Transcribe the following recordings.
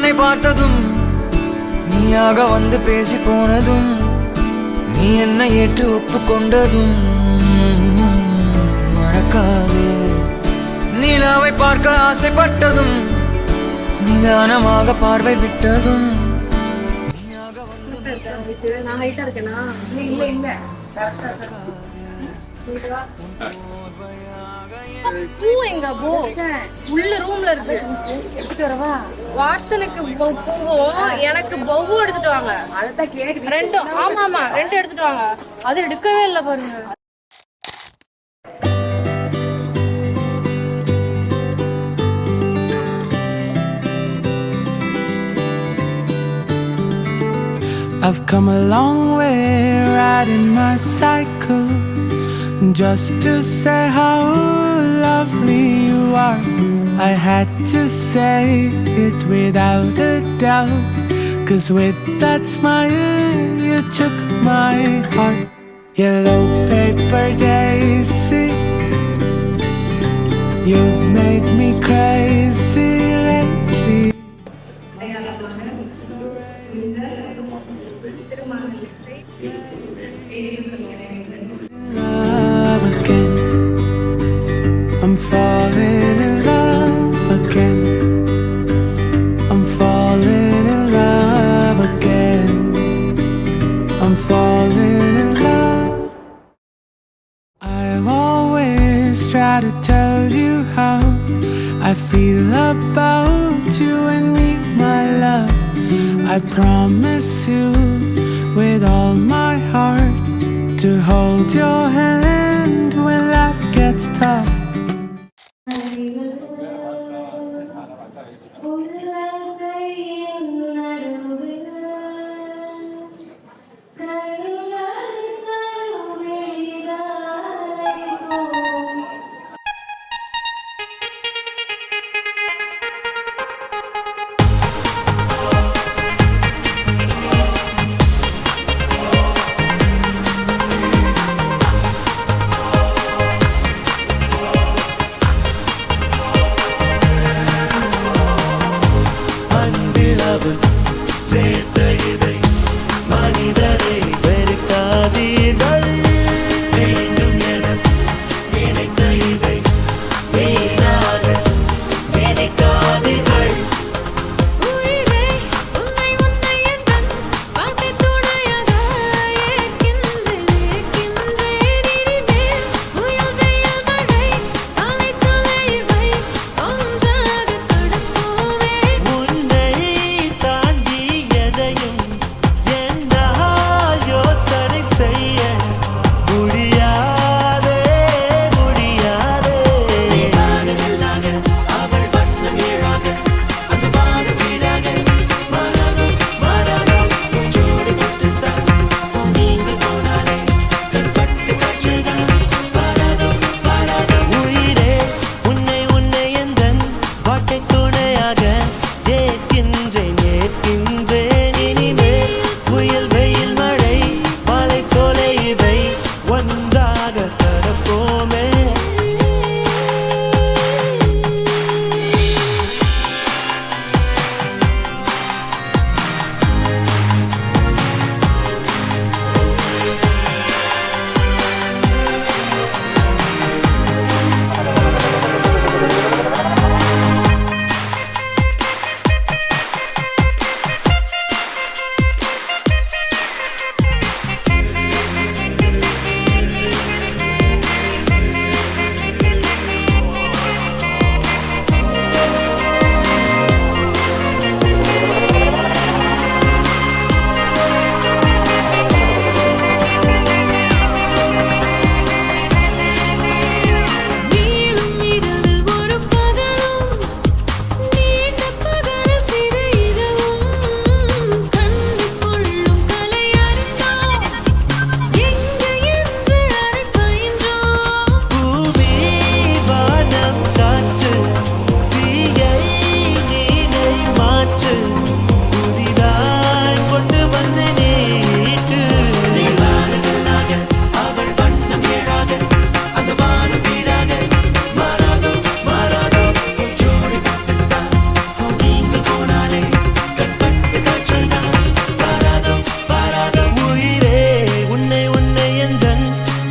என்னை பார்த்ததும் நீயாக வந்து பேசி போனதும் நீ என்னை ஏற்று ஒப்புக்கொண்டதும் மறக்காதே. நிலாவை பார்க்க ஆசைப்பட்டதும் நிதானமாக பார்வை விட்டதும் நீயாக வந்து பூ எங்க போ உள்ள ரூம்ல இருக்கு. வாட்ஸனுக்கு பூவும் எனக்கு பவ்வும் எடுத்துட்டு வாங்க. ரெண்டும் ஆமா ஆமா ரெண்டும் எடுத்துட்டு வாங்க. அது எடுக்கவே இல்லை பாருங்க. I've come a long way riding my cycle just to say how lovely you are. I had to say it without a doubt, 'cause with that smile you took my heart. Yellow paper daisy, you've made me crazy lately. Love again, I'm falling in love again. I'm falling in love again. I'm falling in love. I've always tried to tell you how I feel about you and me, my love. I promise you with all my heart to hold your hand when life gets tough.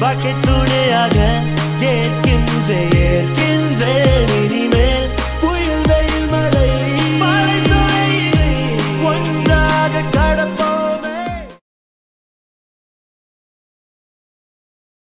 வாழ்க்கை துணையாக ஏற்கின்றேன்